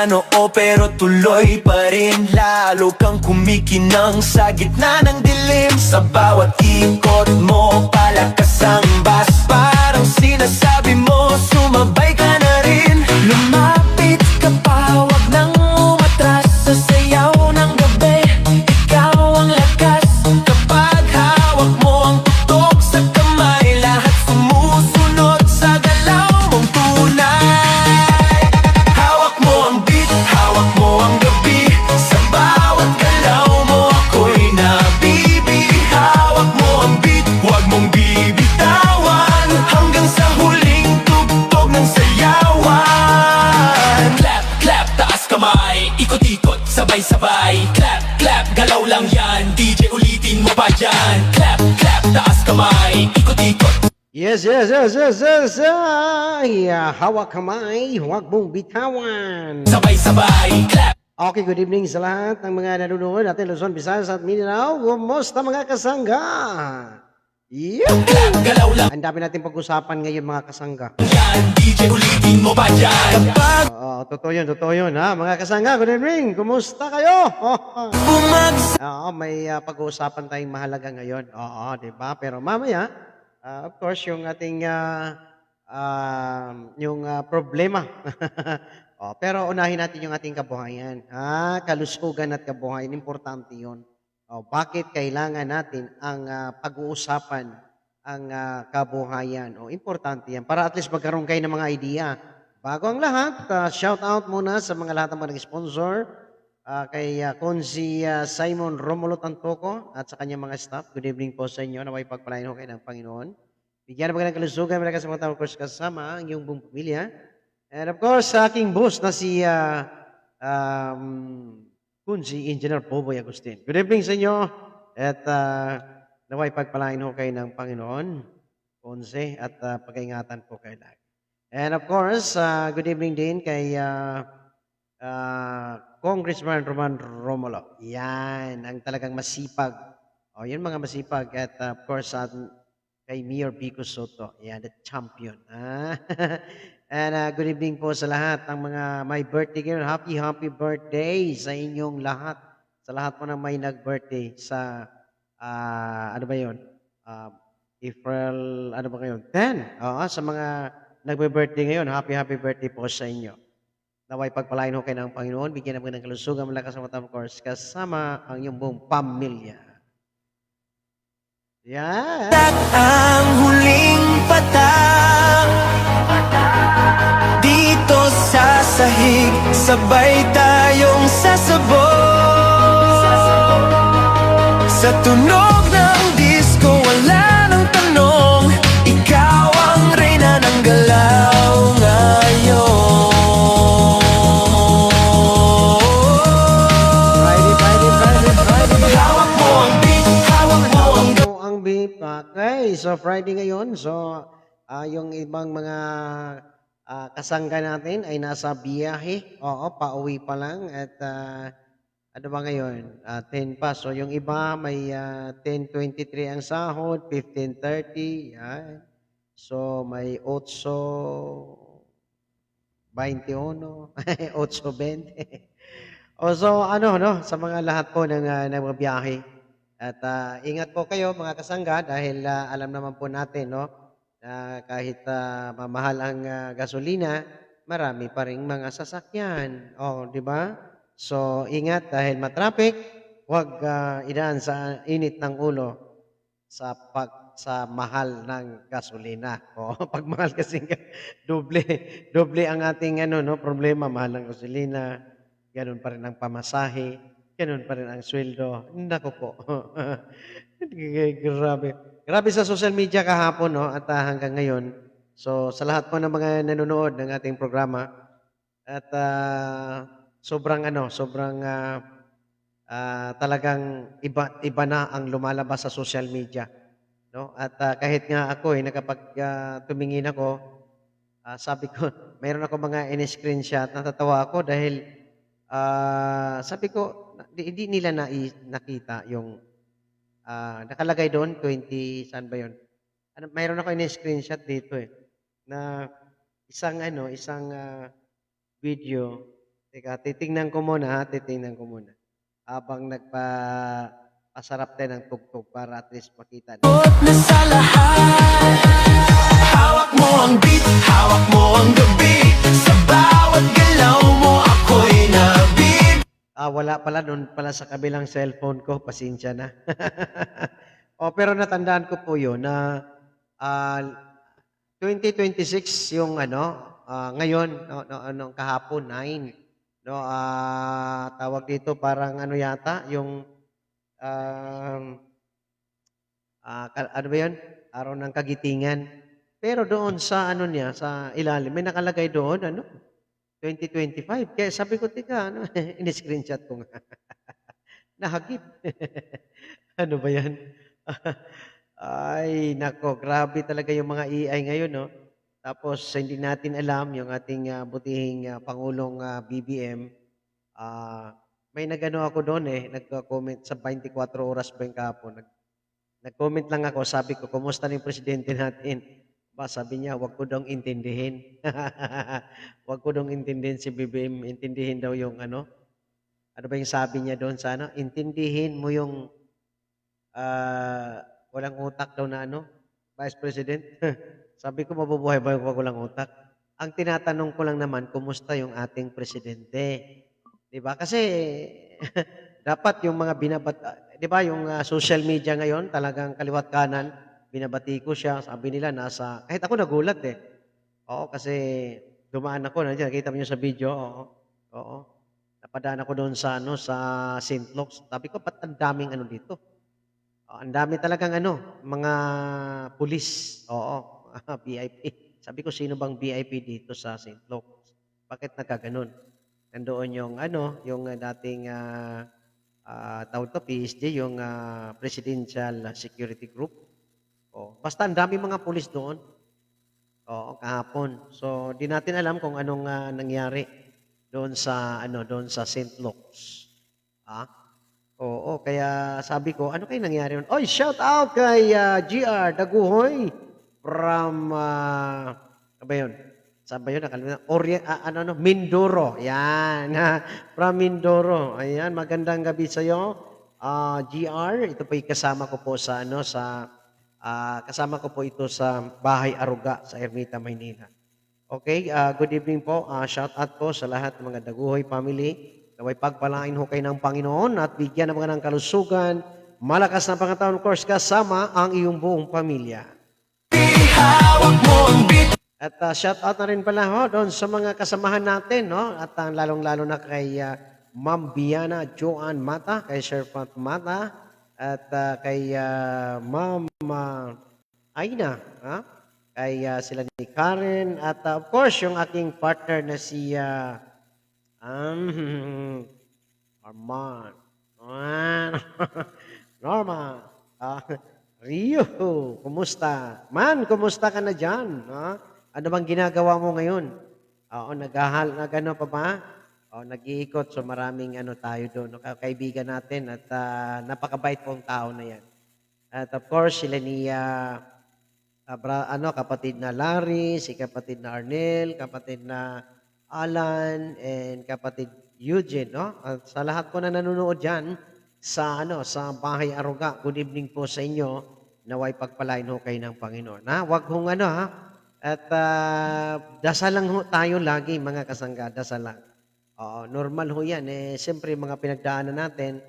noo pero tuloy pa rin. Lalo kang kumikinang sa gitna ng dilim. Sa bawat ikot mo, palakas ang bas. Parang sinasabi mo, sumabay ka na rin. Lumapit ka pa, wag nang umatras. Sa sayaw ng gabi, ikaw ang lakas. Kapag hawak mo ang tutok sa kamay, lahat sumusunod sa galaw mong tunay. Hawak mo ang beat, hawak mo ang gabi. Sa bawat galaw mo ako'y nabibi. Hawak mo ang beat, wag mong bibitawan. Hanggang sa huling tugtog ng sayawan. Clap, clap, taas kamay, ikot-ikot, sabay-sabay. Clap, clap, galaw lang yan, DJ ulitin mo pa yan. Clap, clap, taas kamay, ikot-ikot. Yes. Hawak kamay, huwag mong bitawan. Sabay-sabay, clap. Okay, good evening sa lahat ng mga nanonood natin Luzon, Visayas at Mindanao. Kumusta mga kasangga? Yeah! Galaw lang Ang dami natin pag-usapan ngayon mga kasangga. yan, DJ ulitin mo pa yan. Kapag Totoo yun ha. Mga kasangga, good evening. Kumusta kayo? bumagsak May pag-uusapan tayong mahalaga ngayon. Di ba? Pero mamaya, of course, yung ating problema. Pero unahin natin yung ating kabuhayan. Kalusugan at kabuhayan, importante yun. Bakit kailangan natin ang pag-uusapan ang kabuhayan? Importante yan. Para at least magkaroon kayo ng mga idea. Bago ang lahat, shout out muna sa mga lahat ng mga sponsor kay Konzi Simon Romulo Tantoco at sa kanyang mga staff. Good evening po sa inyo. Naway pagpalain ho kayo ng Panginoon. Bigyan ng magandang kalusugan, malakas sa mga tao, of course, kasama ang iyong buong pamilya. And of course, sa aking boss na si Kunzi Engineer Poboy Agustin. Good evening sa inyo. At naway pagpalain ho kayo ng Panginoon, Kunzi, at pag-ingatan po kayo lagi. And of course, good evening din kay Congressman Roman Romulo. Yan, ang talagang masipag. Yan mga masipag. At of course, kay Mayor Vico Soto. Yan, the champion. And good evening po sa lahat ng mga may birthday ngayon. Happy birthday sa inyong lahat. Sa lahat po na may nag-birthday sa, ano ba yun? April, ano ba ngayon? 10. Sa mga nagbe-birthday ngayon, happy birthday po sa inyo. Naway pagpalain ho kayo ng Panginoon, bigyan naman ng kalusugan, malakas ang matang course, kasama ang iyong buong pamilya. Yan. ang huling patang. Dito sa sahig, sabay tayong sasabog. Sa tunog ng disco, wala nang tanong. Ikaw ang reyna ng galaw ngayon. Friday. Hawak mo ang beat, hawak mo ang Ang beat. Okay, so Friday ngayon. So, yung ibang mga kasangga natin ay nasa biyahe. Pauwi pa lang. At ano ba ngayon? 10 pa. So, yung iba may 10:23 ang sahod, 15:30. Yan. So, may 8:21, 8:20. So, sa mga lahat po ng nagbabiyahe. At ingat po kayo mga kasangga dahil alam naman po natin, no? Kahit mamahal ang gasolina, marami pa ring mga sasakyan. Di ba? So, ingat dahil matraffic, huwag idaan sa init ng ulo sa mahal ng gasolina. Pag mahal kasi doble ang ating problema, mahal ng gasolina, ganun pa rin ang pamasahe, ganun pa rin ang sweldo. Nako po. Grabe sa social media kahapon, no? At hanggang ngayon. So, sa lahat po ng mga nanonood ng ating programa, at sobrang talagang iba na ang lumalabas sa social media, no? At kahit nga ako tumingin ako, sabi ko, mayroon ako mga in-screenshot, natatawa ako dahil sabi ko, hindi nila nakita yung nakalagay doon 20, saan ba 'yon? Mayroon ako in-screenshot dito na isang video Teka, titingnan ko muna ha, titingnan ko muna. Habang pasarap tayo ng tugtog para at least makita natin. Ikot na sa lahat. Hawak mo ang beat, hawak mo ang gabi. Sa bawat galaw mo ako'y nabib. Wala pala, doon pala sa kabilang cellphone ko, pasensya na. Pero natandaan ko po yun na ah, 2026 yung ngayon, no, kahapon, 9. No, tawag dito parang ano yata, yung, um, ano ba yun? Araw ng Kagitingan. Pero doon sa ano niya, sa ilalim, may nakalagay doon, 2025. Kaya sabi ko, tika, in-screenshot ko nga. Nahagip. Ano ba yan? Ay, nako, grabe talaga yung mga AI ngayon, no? Tapos, hindi natin alam, yung ating butihing Pangulong BBM, may nagano ako doon nagko-comment sa 24 oras ba yung kahapon. Nag-comment lang ako, sabi ko, kumusta na yung presidente natin? Sabi niya, wag ko daw intindihin. Wag ko daw intindihin si BBM, intindihin daw yung ano ba yung sabi niya doon sa intindihin mo yung walang utak daw na Vice President. Sabi ko, mabubuhay ba yung walang utak? Ang tinatanong ko lang naman, kumusta yung ating presidente? 'Di ba? Kasi dapat yung mga 'di ba yung social media ngayon, talagang kaliwat kanan, binabati ko siya. Sabi nila kahit ako nagulat Oo, kasi dumaan ako, nandiyan, nakita mo yun sa video, oo. Oo. Napadaan ako doon sa sa St. Luke's. Sabi ko, ba't ang daming dito? Ang dami talagang mga pulis. Oo, VIP. Sabi ko, sino bang VIP dito sa St. Luke's? Bakit nagkaganon? Nandoon yung yung dating tawag to PSG, yung Presidential Security Group. Basta ang dami mga pulis doon. Oo, kahapon. So, di natin alam kung anong nangyari doon sa doon sa St. Luke's. Oo, kaya sabi ko, ano kayo nangyari yun? Oy, shout out kay GR Daguhoy from ano ba yun? Saan ba yun? Nakalimutan. Mindoro. Yan. From Mindoro. Ayan, magandang gabi sa iyo. GR, ito po kasama ko po sa kasama ko po ito sa Bahay Aruga sa Ermita, Maynila. Okay, good evening po. Shout out po sa lahat ng mga Daguhoy family. Naway pagpalain ho kayo ng Panginoon at bigyan ng mga ng kalusugan, malakas na pangatawang course kasama ang iyong buong pamilya. Hawak mo ang beat. At shout out na rin pala doon sa mga kasamahan natin, no? At lalong-lalo na kay Ma'am Biana Joan Mata, kay Sir Pat Mata, at kay Ma'am Aina, kay sila ni Karen, at of course, yung aking partner na si Arman. Norma. Rio, kumusta? Man, kumusta ka na dyan? Ano bang ginagawa mo ngayon? Nagano pa ba? Nag-iikot, so maraming tayo doon. Kaibigan natin at napakabait pong tao na yan. At of course, sila ni kapatid na Larry, si kapatid na Arnel, kapatid na Alan, and kapatid Eugene, no? At sa lahat po na nanonood diyan sa sa Bahay Aruga, good evening po sa inyo. Naway pagpalain ho kayo ng Panginoon. Wag hong at dasal lang ho tayo lagi mga kasangga, dasal lang. Normal ho 'yan siyempre mga pinagdaanan natin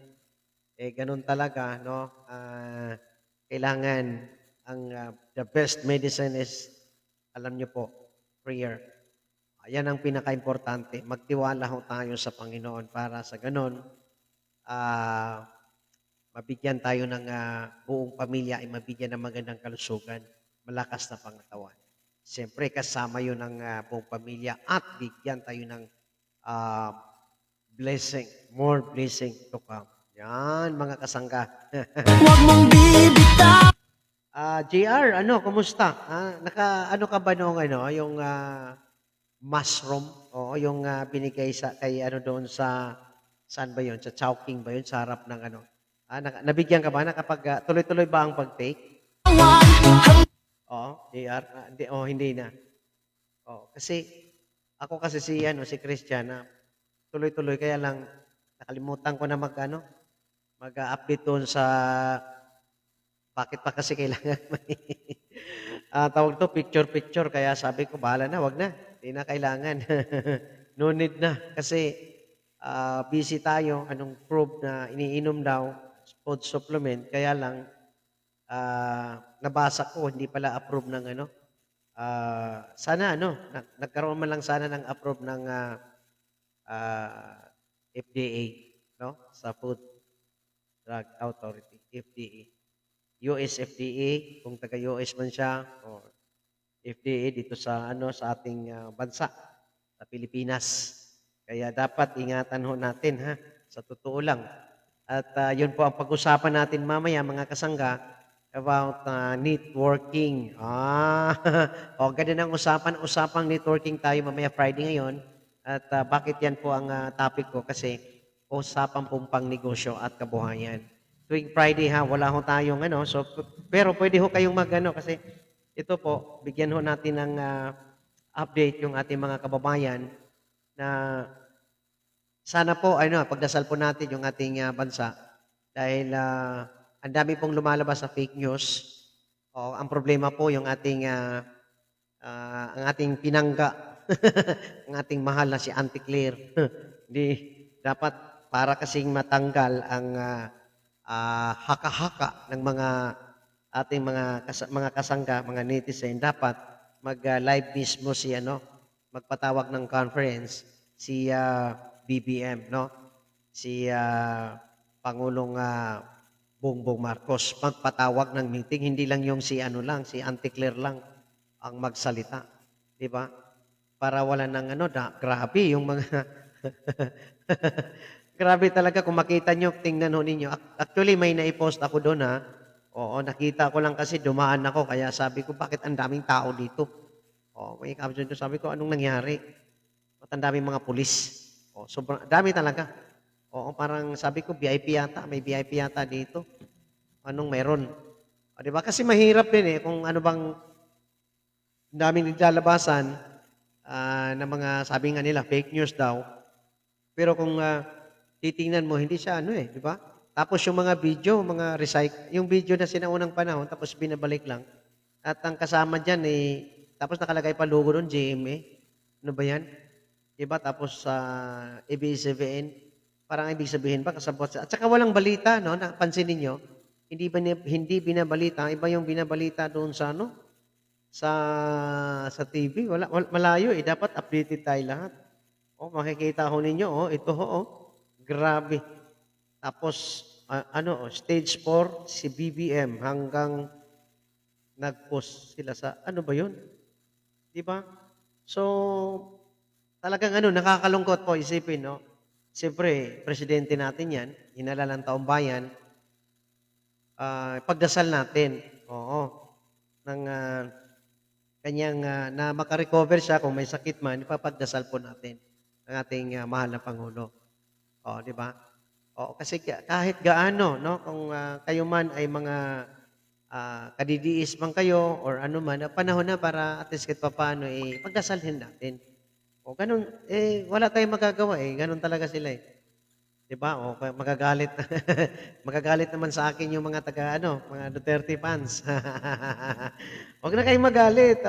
ganun talaga, no? Kailangan the best medicine is, alam niyo po, prayer. Yan ang pinaka-importante. Magtiwala ho tayo sa Panginoon para sa ganon, mabigyan tayo ng buong pamilya ay mabigyan ng magandang kalusugan, malakas na pangatawan. Siyempre, kasama yun ng buong pamilya at bigyan tayo ng blessing, more blessing to come. Yan, mga kasangga. Huwag mong bibitaw. JR, kumusta? Ano ka ba nung yung mushroom? Oo, yung binigay kay doon saan ba yun? Sa Chowking ba yun? Sa harap ng nabigyan ka ba? Tuloy-tuloy ba ang pag-take? JR, hindi na. Kasi, ako kasi si Christian, tuloy-tuloy. Kaya lang, nakalimutan ko na mag-update doon sa bakit pa kasi kailangan may tawag 'to, picture-picture. Kaya sabi ko, "Bahala na, 'wag na. 'Di na kailangan. No need na." Kasi, busy tayo, anong proof na iniinom daw, food supplement. Kaya lang, nabasa ko hindi pala approve ng sana nagkaroon man lang sana ng approve ng, ah, FDA, 'no, sa Food Drug Authority, FDA. US FDA, kung taga-US man siya o FDA dito sa sa ating, bansa, sa Pilipinas. Kaya dapat ingatan ho natin, ha, sa totoo lang. At, 'yun po ang pag-usapan natin mamaya mga kasangga about, networking. O ganda ng usapang networking tayo mamaya Friday ngayon at, bakit 'yan po ang, topic ko kasi usapan pong pangnegosyo at kabuhayan. Tuwing Friday, ha, wala ho tayong so pero puwede ho kayong kasi ito po, bigyan ho natin ng, update yung ating mga kababayan na sana po pagdasal po natin yung ating, bansa dahil, ang dami pong lumalabas sa fake news. O ang problema po yung ating, ang ating pinangga, ang ating mahal na si Auntie Claire. Di dapat para kasing matanggal ang, haka-haka ng mga ating mga kasangga, mga netizen, dapat live mismo si magpatawag ng conference si, BBM, 'no? Si, Pangulong, Bongbong Marcos magpatawag ng meeting, hindi lang yung si si Auntie Claire lang ang magsalita, 'di ba? Para wala ng grabe yung mga grabe talaga kung makita niyo, tingnan ho ninyo. Actually, may nai-post ako do'n, Oo, nakita ko lang kasi dumaan ako kaya sabi ko, "Bakit ang daming tao dito?" May caption do'n, sabi ko, "Anong nangyari? Ba't ang daming mga pulis?" Sobrang dami talaga. Parang sabi ko, VIP yata, may VIP yata dito. Anong meron? 'Di ba? Kasi mahirap din, kung ano bang daming naglalabasan, na mga sabi nga nila fake news daw. Pero kung, titingnan mo hindi siya 'di ba? Tapos yung mga video, mga yung video na sinaunang panahon tapos binabalik lang at ang kasama diyan, tapos nakalagay pa logo do'n GMA. Ano ba 'yan? 'Di ba? Tapos sa ABS-CBN, parang ibig sabihin ba kasabwat at saka walang balita 'no, napansin ninyo? Hindi binabalita, iba yung binabalita doon sa sa TV. Malayo, dapat updated tayo lahat. Makikita ho ninyo, ito grabe. Tapos stage 4 si BBM hanggang nag-post sila sa ano ba 'yun, 'di ba? So, talagang nakakalungkot po isipin 'no. Siyempre presidente natin 'yan, hinala ng taong bayan, pagdasal natin, ng, kanyang, na maka-recover siya kung may sakit man, ipapagdasal po natin ang ating, mahal na pangulo. 'Di ba? Kasi kahit gaano 'no, kung, kayo man ay mga, kadidiis man kayo or ano man, panahon na para at least kahit papaano, pagdasalin natin. Gano'n, wala tayong magagawa, gano'n talaga sila, 'di ba? Magagalit magagalit naman sa akin yung mga mga Duterte fans. Huwag na kayong magalit,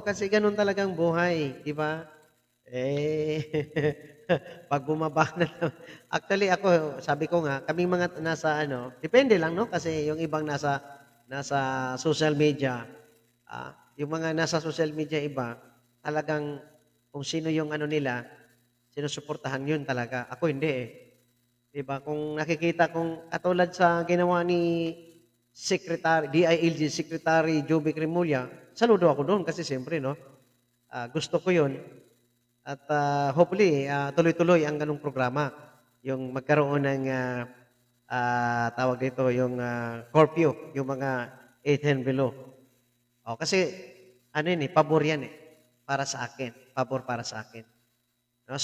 kasi gano'n talagang buhay, 'di ba? Eh, 'pag bumaba na actually ako, sabi ko nga, kaming mga nasa depende lang 'no, kasi yung ibang nasa social media, yung mga nasa social media iba, talagang kung sino yung nila, sinusuportahan yun talaga. Ako hindi, 'di ba? Kung nakikita kong katulad sa ginawa ni DILG Secretary Jovic Remulla, saludo ako do'n kasi siyempre 'no, gusto ko yun. At, hopefully, tuloy-tuloy ang gano'ng programa, yung magkaroon ng, tawag dito, yung, curfew, yung mga 8 and below. Kasi yun, pabor yan, para sa akin, pabor para sa akin. No,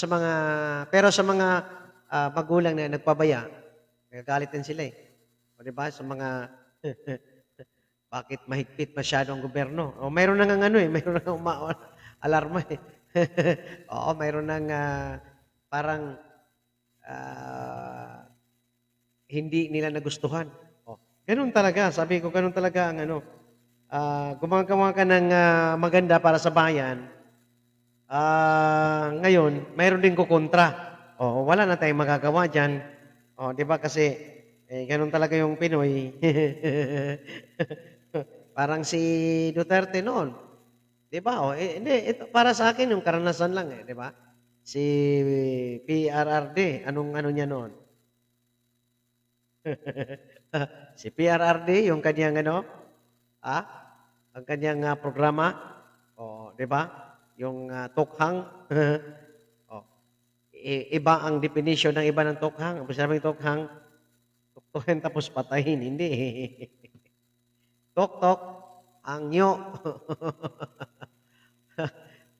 pero sa mga, magulang na nagpabaya, nagagalit din sila, 'di ba, sa mga bakit mahigpit masyado ang gobyerno? Mayroon na ngang mayroon na alarma, mayroon ng, parang ah, hindi nila nagustuhan. Oh, gano'n talaga, sabi ko gano'n talaga ang ano, gumagawa ka ng, maganda para sa bayan, ngayon mayroon din kokontra. Oh, wala na tayong magagawa diyan. Oh, 'di ba kasi, gano'n talaga yung Pinoy. Parang si Duterte noon, 'di ba? Oh, hindi ito para sa akin yung karanasan lang, 'di ba? Si PRRD, anong ano niya noon? Si PRRD, yung kanyang ano, ah, ang kanyang programa, oh, 'di ba? Yung tukhang, oh, iba ang definition ng iba ng tukhang. Ang sinabing tukhang, tuktuhin tapos patayin, hindi. Tok-tok, angyo,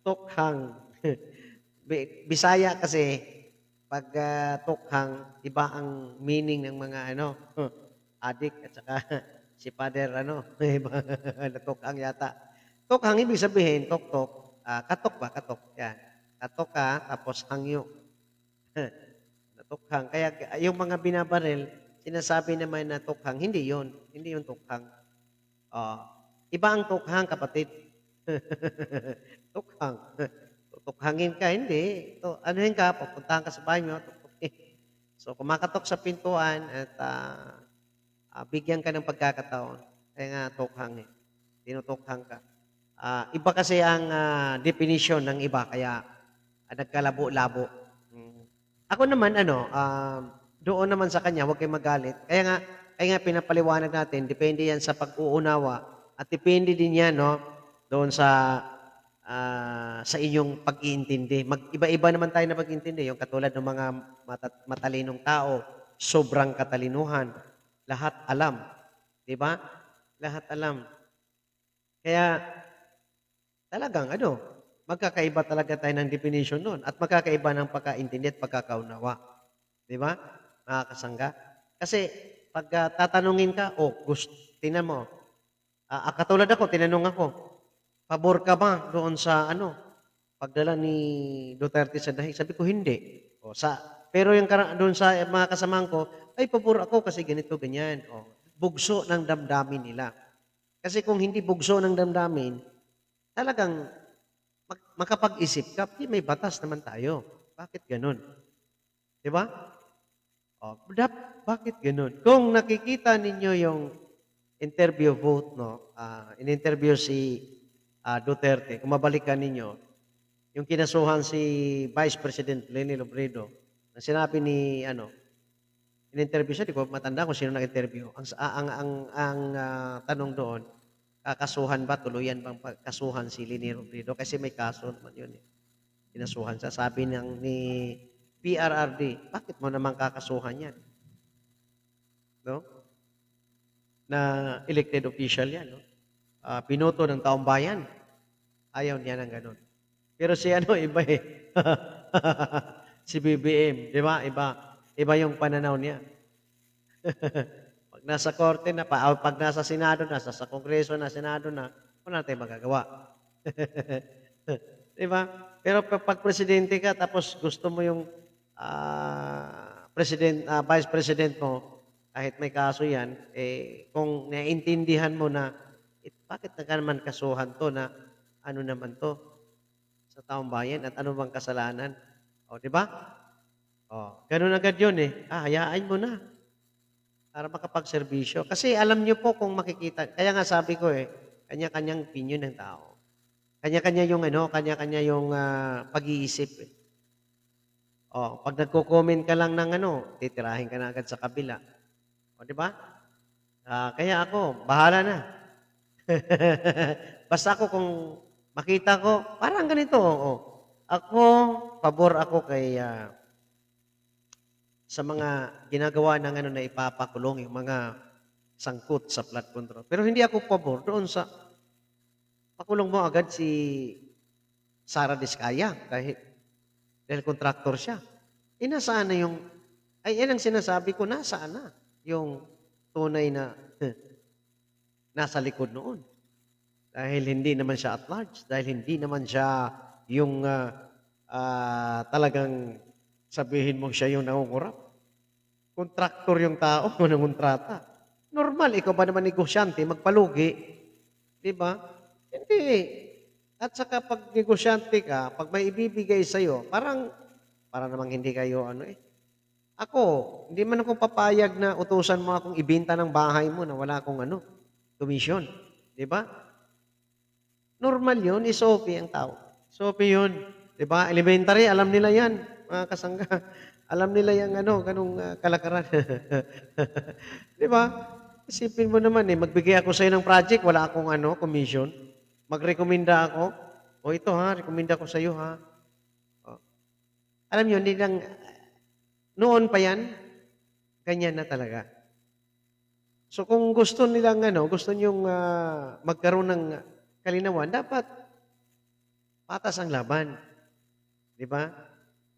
tukhang. Bisaya kasi, pag tukhang, iba ang meaning ng mga ano, adik at saka si Father ano, iba na tukhang yata. Tukhang ibig sabihin, tok-tok, katok ba? Katok, yan. Katok ka, tapos hangyo. Natukhang. Kaya yung mga binabaril, sinasabi naman na tukhang, hindi yon. Hindi yung tukhang. Ah, iba ang tukhang, kapatid. Tukhang. Tutukhangin ka, hindi. Anuhin ka, pupuntahan ka sa bahay mo, tuktukin. So, kumakatok sa pintuan at bigyan ka ng pagkakataon. Kaya nga, tukhang eh. Tinutukhang ka. Iba kasi ang definition ng iba, kaya nagkalabo-labo. Mm. Ako naman, ano, doon naman sa kanya, huwag kayong magalit. Kaya nga pinapaliwanag natin, depende yan sa pag-uunawa at depende din yan, no, doon sa inyong pag-iintindi. Iba-iba naman tayo na pag-iintindi. Yung katulad ng mga matalinong tao, sobrang katalinuhan, lahat alam. Di ba? Lahat alam. Kaya talagang ano, magkakaiba talaga tayo ng definition nun at magkakaiba ng pagkaintindi at pagkakaunawa. Di ba? Mga kasangga. Kasi pag tatanungin ka, tingnan mo, katulad ako, tinanong ako, pabor ka ba doon sa ano, pagdala ni Duterte sa dahig? Sabi ko, hindi. Pero yung doon sa mga kasamahan ko, ay pabor ako kasi ganito, ganyan. Bugso ng damdamin nila. Kasi kung hindi bugso ng damdamin, talagang makapag-isip ka, may batas naman tayo. Bakit ganun? Di ba? Bakit ganun? Kung nakikita ninyo yung interview vote, no, in-interview si Duterte, kung mabalikan ninyo, yung kinasuhan si Vice President Leni Robredo, na sinabi ni, ano, in-interview siya, di ko matanda kung sino nag-interview. Ang tanong doon, kakasuhan ba, tuluyan bang kasuhan si Leni Robredo? Kasi may kaso naman yun eh. Kinasuhan siya. Sabi ni PRRD, bakit mo naman kakasuhan yan? No? Na elected official yan. No? Binoto ng taong bayan. Ayaw niya ng ganun. Pero si ano, iba eh. Si BBM, di ba? Iba yung pananaw niya. Pag nasa korte na, pag nasa Senado na, sa Kongreso na, Senado na, wala tayong magagawa. Di ba? Pero pag presidente ka, tapos gusto mo yung vice president mo, kahit may kaso yan, kung naiintindihan mo na, bakit na naman kasuhan to na ano naman to sa taong bayan at ano bang kasalanan? Di ba? Ganun agad yun eh. Hayaan mo na para makapagserbisyo. Kasi alam niyo po kung makikita, kaya nga sabi ko kanya-kanyang opinion ng tao. Kanya-kanya yung kanya-kanya yung pag-iisip eh. Pag nagko-comment ka lang ng titirahin ka na agad sa kabila. Di ba? Kaya ako, bahala na. Basta ako kung makita ko, parang ganito. Ako, pabor ako kay sa mga ginagawa ng na ipapakulong yung mga sangkot sa flood control. Pero hindi ako pabor doon sa pakulong mo agad si Sara Diskaya dahil contractor siya. Nasaan na yung, yan ang sinasabi ko, nasaan na yung tunay na nasa likod noon. Dahil hindi naman siya at large, dahil hindi naman siya yung talagang sabihin mong siya yung nangungurap. Kontraktor yung tao mo nangontrata. Normal, ikaw ba naman negosyante, magpalugi? Di ba? Hindi. At saka pag negosyante ka, pag may ibibigay sa'yo, para namang hindi kayo ano eh. Ako, hindi man ako papayag na utusan mo akong ibenta ng bahay mo na wala akong ano, commission. Di ba? Normal yun, SOP ang tao. SOP yun. Di ba? Elementary, alam nila yan, mga kasangga. Alam nila yung ano, ganung kalakaran. Di ba? Isipin mo naman eh, magbigay ako sa'yo ng project, wala akong ano, commission. Magrekomenda ako. O ito ha, rekomenda ko sa'yo ha. O. Alam nyo, hindi lang, noon pa yan, ganyan na talaga. So kung gusto nilang ano, gusto nyong magkaroon ng kalinawan, dapat patas ang laban. Di ba?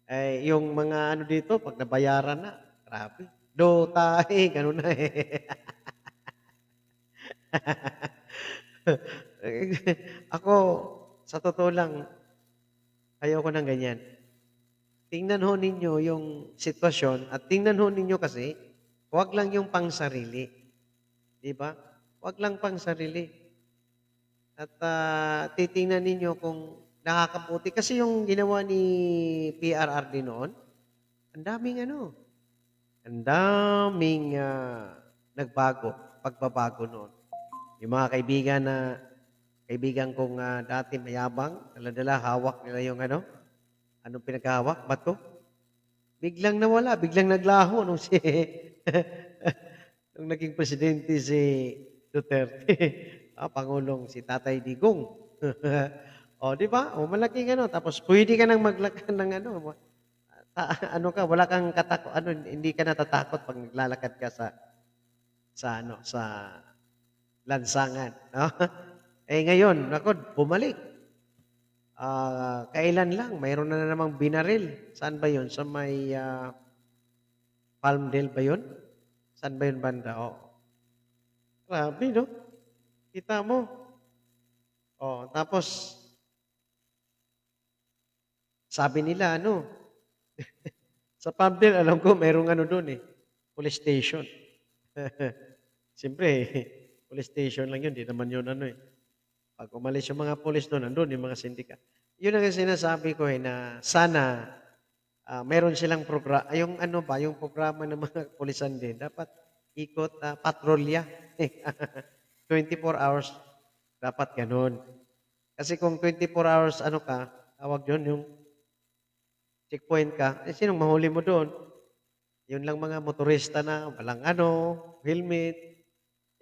Eh, yung mga ano dito, pag nabayaran na, grabe. Do, tae, ganun na eh. Ako, sa totoo lang, ayoko ng ganyan. Tingnan ho ninyo yung sitwasyon at tingnan ho ninyo kasi, huwag lang yung pang-sarili. Di ba? Huwag lang pang-sarili. At titingnan ninyo kung nakakabuti. Kasi yung ginawa ni PRRD noon, ang daming nagbago, pagbabago noon. Yung mga kaibigan kong dati mayabang, dala-dala, hawak nila yung anong pinaghawak? Bato? Biglang nawala, biglang naglaho nung nung naging presidente si Duterte. Pangulong si Tatay Digong. O, di ba? O, malaking Tapos, pwede ka nang maglakad ng wala kang hindi ka natatakot pag naglalakad ka sa lansangan. No? Eh, ngayon, bumalik. Kailan lang, mayroon na namang binaril. Saan ba yun? Sa may Palmdale ba yun? Saan ba yun banda? O. Grabe, no? Kita mo. O, tapos, sabi nila, sa Palmdale, alam ko, mayroong doon eh. Police station. Siyempre, police station lang yun. Di naman yun eh. Pag umalis yung mga police doon, nandun yung mga sindika. Yun ang sinasabi ko na sana mayroon silang programa. Yung yung programa ng mga pulisan din, dapat ikot, patrolya. 24 hours, dapat ganun. Kasi kung 24 hours, tawag yun, yung checkpoint ka, sinong mahuli mo doon? Yun lang mga motorista na walang helmet.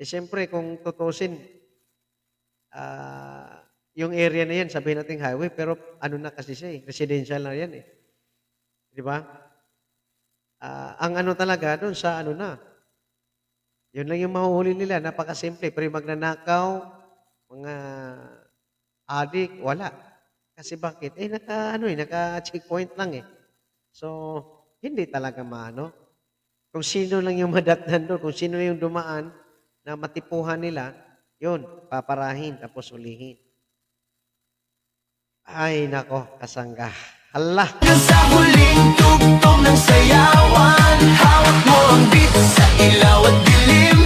Siyempre, kung tutusin, yung area na yan, sabihin natin highway, pero na kasi siya residential na yan eh. Di ba? Ang talaga, doon sa yun lang yung mahuhuli nila, napakasimple, pero yung magnanakaw, mga adik, wala. Kasi bakit? Naka-checkpoint lang eh. So, hindi talaga Kung sino lang yung madatnan doon, kung sino yung dumaan na matipuhan nila, yun, paparahin, tapos ulihin. Ay, nako, kasangga. Hala! Sa huling tugtog ng sayawan, hawak mo ang beat sa ilaw at dilim.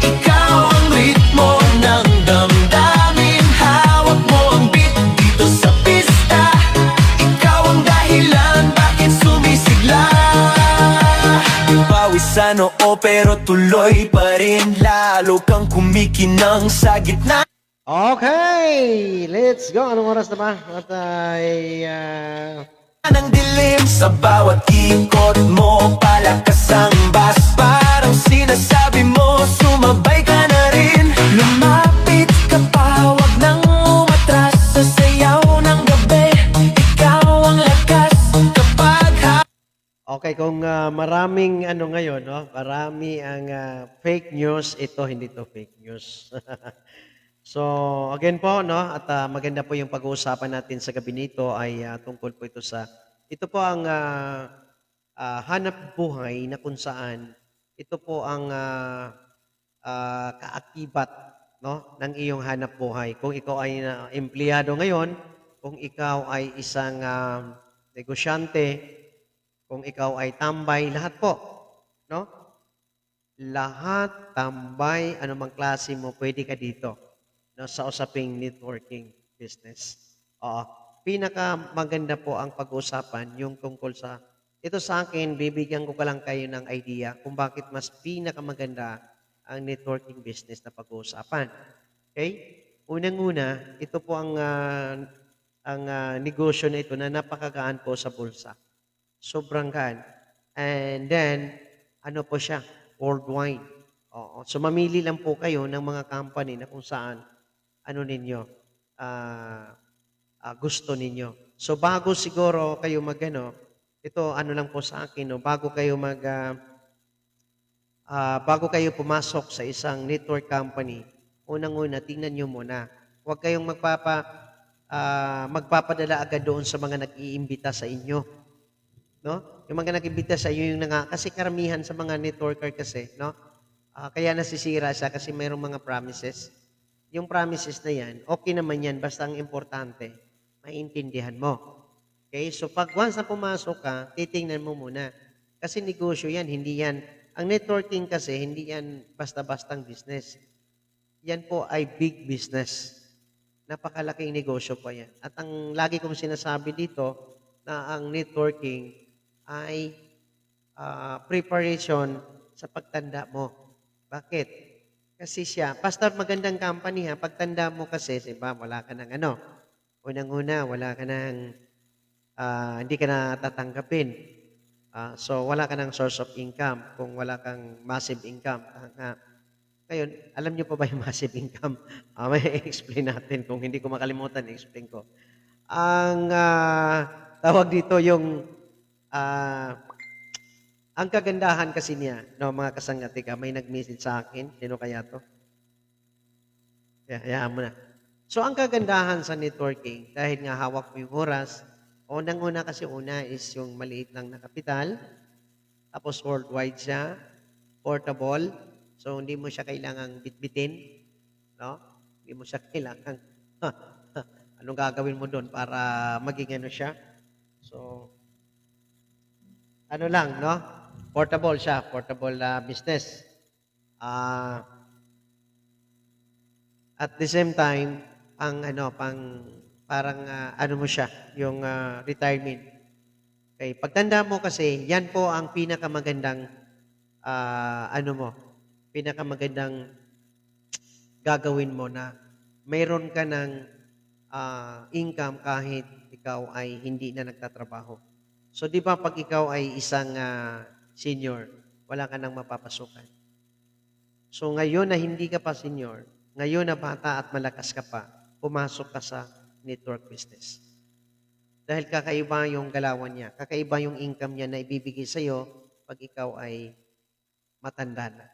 Ikaw ang ritmo ng damdamin. Hawak mo ang beat dito sa pista. Ikaw ang dahilan bakit sumisigla. Pawisan oo pero tuloy pa rin. Lalo kang kumikinang sa gitna. Okay, let's go. Anong oras na ba? At Ng dilim sa bawat ikot mo, palakas ang bas. Parang sinasabi mo, sumabay ka na rin. Lumapit ka pa, wag nang umatras. Sa sayaw ng gabi, ikaw ang lakas. Kapag okay, kung maraming ngayon, no? Marami ang fake news. Ito, hindi to fake news. So, again po, no, at maganda po yung pag-uusapan natin sa gabi nito ay tungkol po ito po ang hanap buhay na kung saan ito po ang kaakibat, no, ng iyong hanap buhay. Kung ikaw ay empleyado ngayon, kung ikaw ay isang negosyante, Kung ikaw ay tambay, lahat po, no? Lahat tambay, anumang klase mo, pwede ka dito, no, sa usaping networking business. Oo. Pinaka maganda po ang pag-uusapan yung tungkol sa ito sa akin, bibigyan ko ka lang kayo ng idea kung bakit mas pinakamaganda ang networking business na pag-uusapan. Okay? Unang-una, ito po ang negosyo na ito na napakagaan po sa bulsa. Sobrang gaan. And then, ano po siya? Worldwide. Oo. So, mamili lang po kayo ng mga company na kung saan, ano ninyo, ah, gusto ninyo. So, bago siguro kayo magano, ito ano lang po sa akin, no, bago kayo pumasok sa isang network company, unang-una, tingnan nyo muna. Huwag kayong magpapadala agad doon sa mga nag-iimbita sa inyo. No? Yung mga nag-imbita sa inyo, kasi karamihan sa mga networker kasi, no? Kaya nasisira siya kasi mayroong mga promises. Yung promises na yan, okay naman yan, basta ang importante, maintindihan mo. Okay? So pag once na pumasok ka, titingnan mo muna. Kasi negosyo yan, hindi yan. Ang networking kasi, hindi yan basta-bastang business. Yan po ay big business. Napakalaking negosyo po yan. At ang lagi kong sinasabi dito, na ang networking ay preparation sa pagtanda mo. Bakit? Kasi siya, basta magandang company ha, pagtanda mo kasi, diba, wala ka ng ano, unang-una, wala ka ng, hindi ka na tatanggapin. So, wala ka ng source of income kung wala kang massive income. Ngayon, alam niyo pa ba yung massive income? May explain natin. Kung hindi ko makalimutan, explain ko. Ang tawag dito yung ah, ang kagandahan kasi niya, no, mga kasangatika, may nag-message sa akin. Sino kaya to? Hayaan mo na. So, ang kagandahan sa networking, dahil nga hawak mo yung oras, unang-una kasi una is yung maliit lang na kapital, tapos worldwide siya, portable, so hindi mo siya kailangang bitbitin, no? Hindi mo siya kailangang, anong gagawin mo doon para maging ano siya? So, ano lang, no? Portable siya, portable business. Ah, at the same time, parang ano mo siya, yung retirement. Okay, pagtanda mo kasi, yan po ang pinakamagandang ano mo, pinakamagandang gagawin mo na mayroon ka ng income kahit ikaw ay hindi na nagtatrabaho. So, di ba pag ikaw ay isang senior, wala ka nang mapapasukan. So, ngayon na hindi ka pa senior, ngayon na bata at malakas ka pa, pumasok ka sa network business. Dahil kakaiba yung galawan niya, kakaiba yung income niya na ibibigay sa'yo pag ikaw ay matanda na.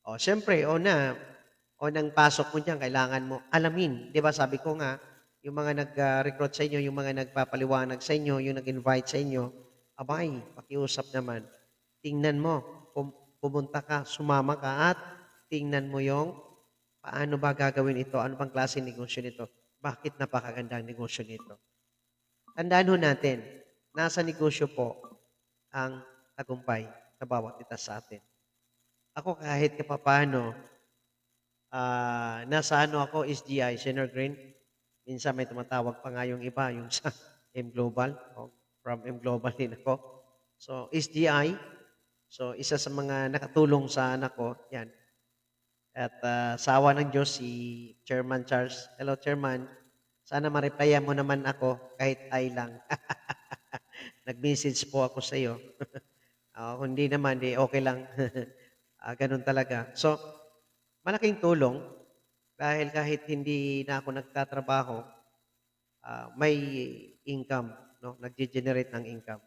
O, syempre, nang pasok mo diyan, kailangan mo alamin. Di ba sabi ko nga, yung mga nag-recruit sa inyo, yung mga nagpapaliwanag sa inyo, yung nag-invite sa inyo, abay, pakiusap naman. Tingnan mo, pumunta ka, sumama ka, at tingnan mo yung paano ba gagawin ito, ano bang klase negosyo nito, bakit napakaganda ang negosyo nito. Tandaan ho natin, nasa negosyo po ang tagumpay sa bawat isa sa atin. Ako kahit kapapano, nasa ako, SGI, Senior Green. Minsan may tumatawag pa nga yung iba, yung sa M Global. From M Global din ako. So, SGI. So, isa sa mga nakatulong sa anak ko, yan. At sa awa ng Diyos, si Chairman Charles. Hello, Chairman. Sana ma-replyan mo naman ako kahit ay lang. Nag-message po ako sa iyo. Kung hindi naman, okay lang. Ganun talaga. So, malaking tulong dahil kahit hindi na ako nagtatrabaho, may income, no? Nag-generate ng income.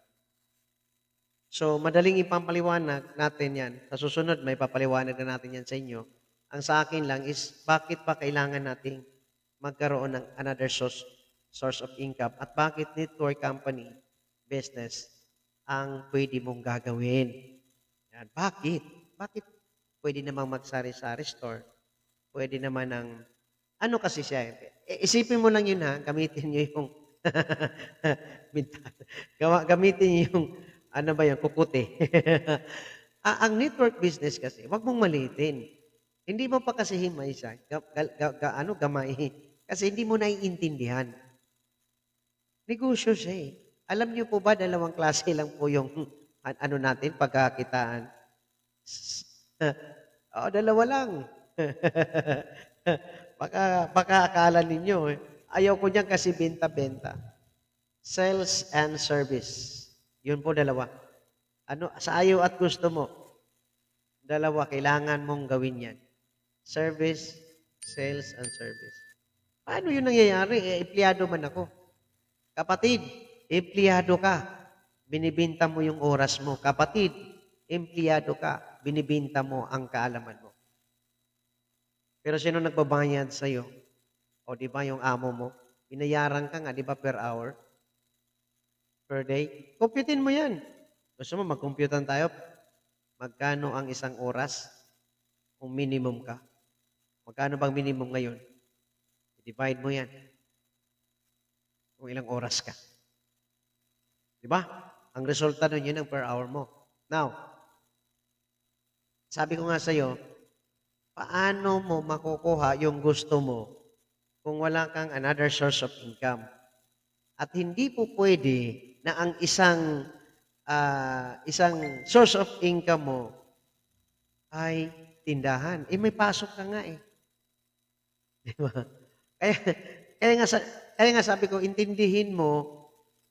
So, madaling ipapaliwanag natin yan. Sa susunod, may papaliwanag na natin yan sa inyo. Ang sa akin lang is, bakit pa kailangan nating magkaroon ng another source of income at bakit network company business ang pwede mong gagawin. Yan. Bakit? Bakit pwede namang magsari-sari store? Pwede naman ng, ano kasi siya, isipin mo lang yun ha, gamitin nyo yung, gamitin nyo yung Ano ba yan? Kukuti. Ang network business kasi, wag mong maliitin. Hindi mo pa kasi himay siya. Gamay. Kasi hindi mo naiintindihan. Negosyo siya eh. Alam niyo po ba, dalawang klase lang po yung ano natin, pagkakitaan. Oo, dalawa lang. Baka akala ninyo eh. Ayaw ko niyan kasi benta-benta. Sales and service. Yun po dalawa. Ano, sa ayaw at gusto mo, dalawa, kailangan mong gawin yan. Service, sales, and service. Paano yun nangyayari? Empleyado man ako. Kapatid, empleyado ka. Binibinta mo yung oras mo. Kapatid, empleyado ka. Binibinta mo ang kaalaman mo. Pero sino nagbabayad sa'yo? O di ba yung amo mo? Binayaran ka nga, di ba per hour? Per day? Computein mo yan. Gusto mo mag-computean tayo? Magkano ang isang oras? Kung minimum ka. Magkano bang minimum ngayon? Divide mo yan. Kung ilang oras ka. Di ba? Ang resulta nun yun ang per hour mo. Now, sabi ko nga sa'yo, paano mo makukuha yung gusto mo kung wala kang another source of income? At hindi po pwede na ang isang source of income mo ay tindahan. May pasok ka nga eh. Di ba? Kaya, kaya, nga, kaya nga sabi ko, intindihin mo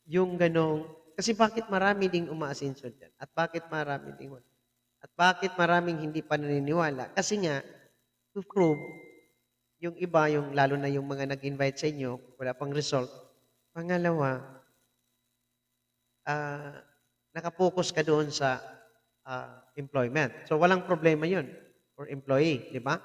yung ganong, kasi bakit marami ding umaasinso dyan? At bakit marami ding wala? At bakit maraming hindi pa naniniwala? Kasi nga, to prove, yung iba, lalo na yung mga nag-invite sa inyo, wala pang result. Pangalawa, nakapokus ka doon sa employment. So, walang problema yun for employee, di ba?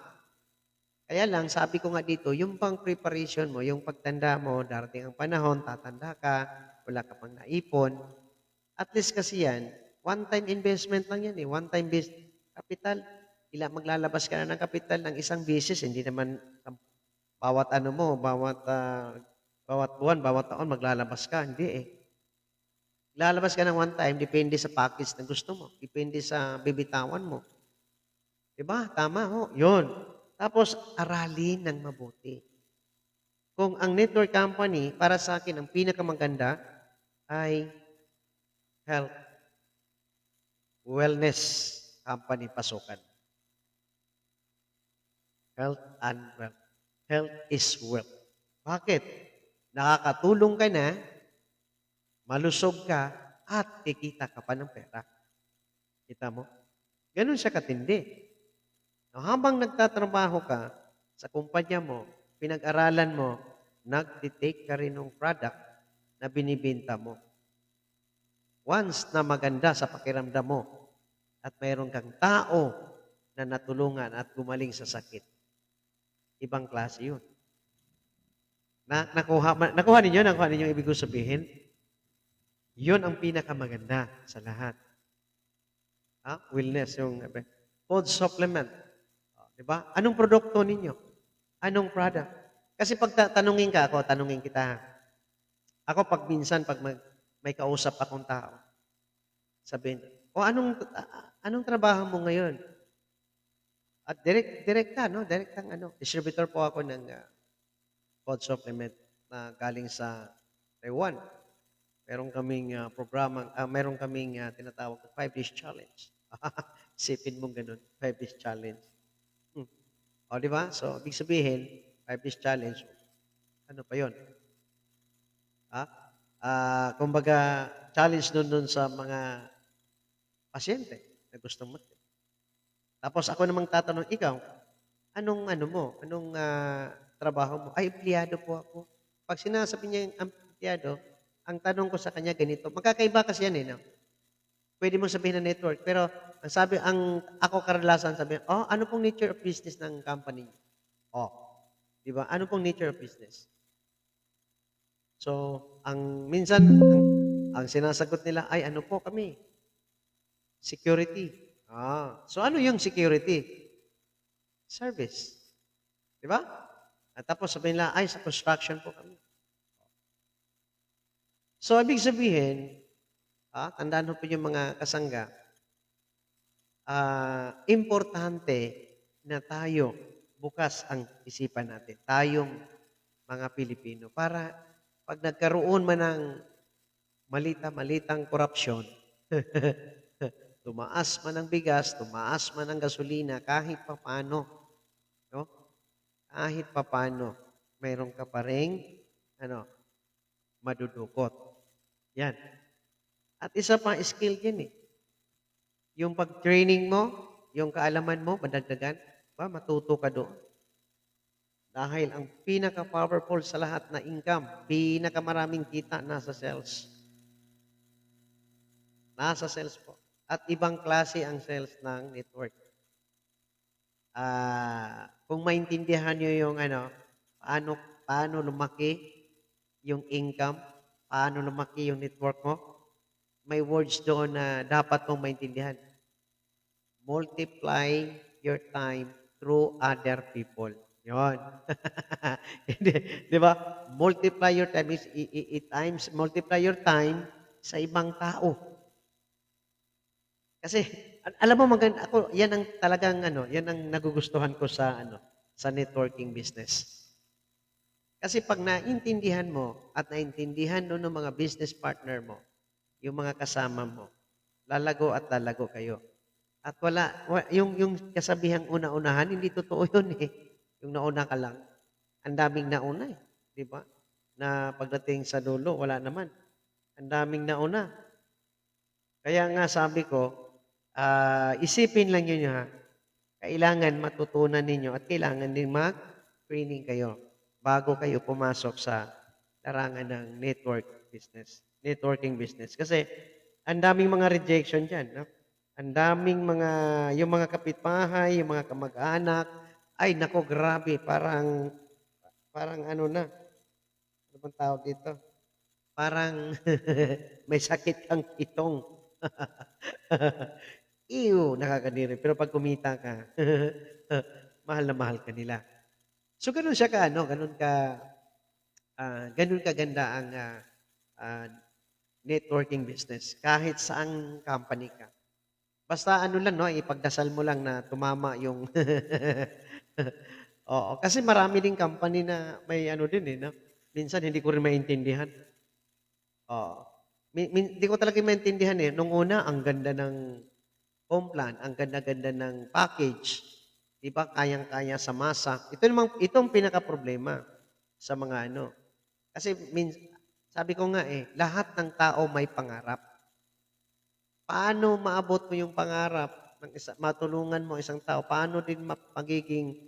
Kaya lang, sabi ko nga dito, yung pang preparation mo, yung pagtanda mo, darating ang panahon, tatanda ka, wala ka pang naipon. At least kasi yan, one-time investment lang yan eh. One-time capital. Maglalabas ka na ng capital ng isang business. Hindi naman bawat ano mo, bawat buwan, bawat taon, maglalabas ka. Hindi eh. Lalabas ka ng one time, depende sa package na gusto mo. Depende sa bibitawan mo. Diba? Tama ho. Yun. Tapos, aralin ng mabuti. Kung ang network company, para sa akin, ang pinakamaganda ay health, wellness company pasukan. Health and wealth. Health is wealth. Bakit? Nakakatulong ka na, malusog ka, at kikita ka pa ng pera. Kita mo? Ganun siya katindi. Now, habang nagtatrabaho ka sa kumpanya mo, pinag-aralan mo, nag-detect ka rin ng product na binibenta mo. Once na maganda sa pakiramdam mo at mayroon kang tao na natulungan at gumaling sa sakit, ibang klase yun. Nakuha ninyo ibig ko sabihin? Yun ang pinakamaganda sa lahat. Wellness, yung food supplement. Diba? Anong produkto ninyo? Anong product? Kasi pag tanungin ka ako, tanungin kita. Ako pag minsan, pag may kausap akong tao, sabihin, anong trabaho mo ngayon? At direkta, no? Direktang distributor po ako ng food supplement na galing sa Taiwan. Meron kaming meron kaming tinatawag na 5 days challenge. Sipin mong ganun, 5 days challenge. O, di ba? So, ibig sabihin, 5 days challenge, ano pa yun? Kumbaga, challenge doon sa mga pasyente na gustong mag. Tapos ako namang tatanong, ikaw, anong trabaho mo? Ay, empleyado po ako. Pag sinasabi niya yung empleyado, ang tanong ko sa kanya ganito, magkakaiba kasi yan eh, no? Pwede mo sabihin na network, pero ako karanasan sabi, ano pong nature of business ng company? Di ba? Ano pong nature of business? So, minsan, ang sinasagot nila, ay ano po kami? Security. So ano yung security? Service. Di ba? At tapos sabihin nila, ay sa construction po kami. So, ibig sabihin, Tandaan mo po yung mga kasangga, importante na tayo bukas ang isipan natin, tayong mga Pilipino, para pag nagkaroon man ng malita-malitang korupsyon, tumaas man ang bigas, tumaas man ang gasolina, kahit papaano, no? Kahit papaano, meron ka pa ring, ano, madudukot. Yan. At isa pa, skill yan eh. Yung pag-training mo, yung kaalaman mo, madagdagan, matuto ka doon. Dahil ang pinaka-powerful sa lahat na income, pinakamaraming kita nasa sales. Nasa sales po. At ibang klase ang sales ng network. Kung maintindihan nyo yung paano lumaki yung income, paano lumaki yung network mo, may words doon na dapat mong maintindihan. Multiply your time through other people. Yon. Di ba? Multiply your time is times multiply your time sa ibang tao. Kasi alam mo maganda ako, yan ang talagang yan ang nagugustuhan ko sa networking business. Kasi pag naintindihan mo at naintindihan no ng mga business partner mo, yung mga kasama mo, lalago at lalago kayo. At yung kasabihang una-unahan, hindi totoo yun eh. Yung nauna ka lang. Ang daming nauna eh. Di ba? Na pagdating sa dulo, wala naman. Ang daming nauna. Kaya nga sabi ko, isipin lang yun ha. Kailangan matutunan ninyo at kailangan din mag-training kayo bago kayo pumasok sa larangan ng networking business. Kasi ang daming mga rejection dyan. No? Ang daming yung mga kapitbahay, yung mga kamag-anak, ay nako grabe, parang ano bang tawag dito? Parang may sakit kang itong. Iyo, nakakadiri. Pero pag kumita ka, mahal na mahal ka nila. So, ganun siya ganun kaganda ang networking business. Kahit saang company ka. Basta lang, no, ipagdasal mo lang na tumama yung... Oo, kasi marami ding company na may din eh, no? Minsan hindi ko rin maintindihan. Oo. Hindi ko talaga maintindihan eh. Nung una, ang ganda ng home plan, ang ganda-ganda ng package. Di ba? Kayang-kaya sa masa. Itong pinaka-problema sa mga Kasi sabi ko nga eh, lahat ng tao may pangarap. Paano maabot mo yung pangarap ng matulungan mo isang tao? Paano din magiging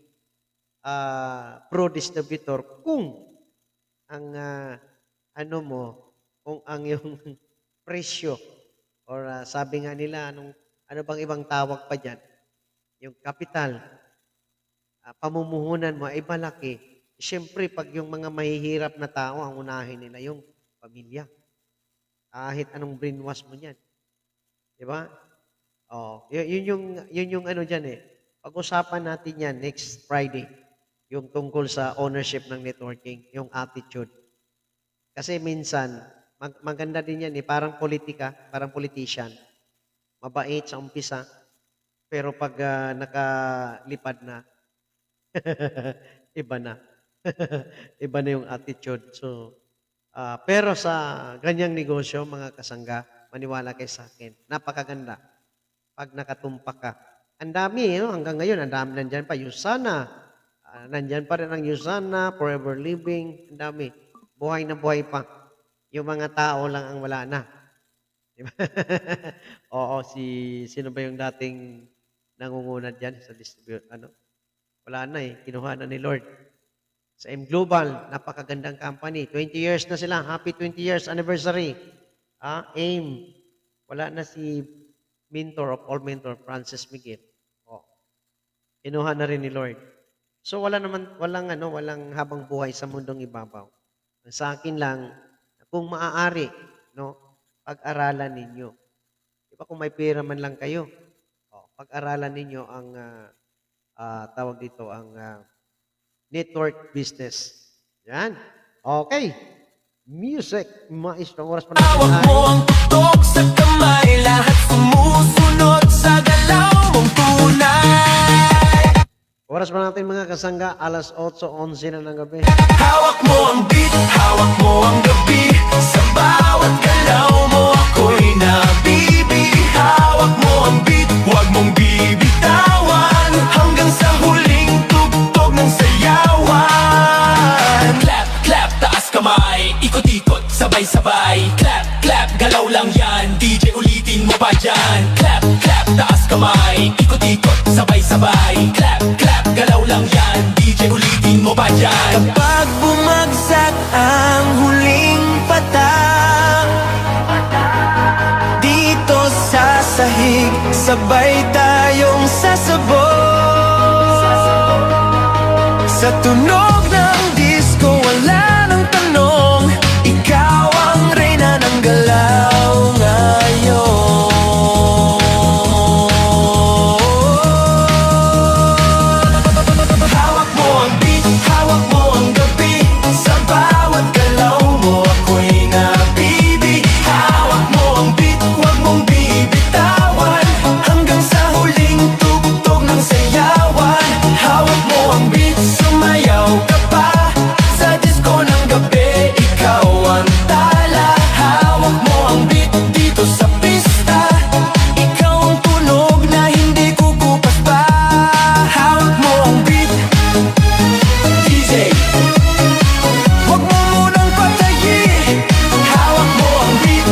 pro-distributor kung ang kung ang yung presyo or sabi nga nila, ano bang ibang tawag pa dyan? Yung capital, pamumuhunan mo ay malaki. Siyempre, pag yung mga mahihirap na tao, ang unahin nila yung pamilya. Kahit anong brainwash mo niyan. Di ba? Oh, yun yung diyan eh. Pag-usapan natin yan next Friday. Yung tungkol sa ownership ng networking, yung attitude. Kasi minsan, maganda din yan eh, parang politika, parang politician. Mabait sa umpisa, pero pag nakalipad na, iba na. Iba na yung attitude. So, pero sa ganyang negosyo, mga kasangga, maniwala kayo sa akin. Napakaganda. Pag nakatumpak ka. Ang dami, hanggang ngayon, ang dami nandyan pa. Yusana. Nandyan pa rin ang Yusana, Forever Living. Ang dami. Buhay na buhay pa. Yung mga tao lang ang wala na. Diba? Oo, sino ba yung dating nangunguna dyan sa distribute? Wala na eh. Kinuha na ni Lord. Sa M Global, napakagandang company. 20 years na sila. Happy 20 years anniversary. AIM. Wala na si mentor of all mentor, Francis Miguel. Kinuha na rin ni Lord. So walang habang buhay sa mundong ibabaw. Sa akin lang, kung maaari, pag-aralan ninyo. Diba kung may pera man lang kayo, pag-aralan ninyo ang tawag dito, ang network business. Yan. Okay. Music, maestro, oras pa natin Hawak ay mo ang tutok sa kamay, lahat sumusunod sa galaw mong tunay. oras pa natin mga kasangga, alas 8:11 na ng gabi. Hawak mo ang beat, hawak mo ang gabi. Sa bawat galaw mo ako'y nabibig. Hawak mo ang beat, huwag mong bibitawan, hanggang sa huling tugtog ng sayawan. Clap, clap, taas kamay, ikot-ikot, sabay-sabay. Clap, clap, galaw lang yan, DJ ulitin mo pa dyan. Clap, clap, taas kamay, ikot-ikot, sabay-sabay. Clap, clap, galaw lang yan, DJ ulitin mo pa dyan. Kapag bumagsak ang huling patak dito sa sahig, sabay tayong sasabog. Sa tunog ng disco, wala nang tanong, ikaw ang reyna ng galaw ngayon. Hawak mo ang beat, hawak mo ang gabi. Sa bawat galaw mo ako'y nabibig. Hawak mo ang beat, huwag mong bibitawan, hanggang sa huling tugtog ng sayawan. Hawak mo ang beat, sumayaw ka pa. Sa disco ng gabi, ikaw ang tala. Hawak mo ang beat dito sa pista, ikaw ang tunog na hindi kukupas pa. Hawak mo ang beat, DJ, huwag mo munang patayin. Hawak mo ang beat,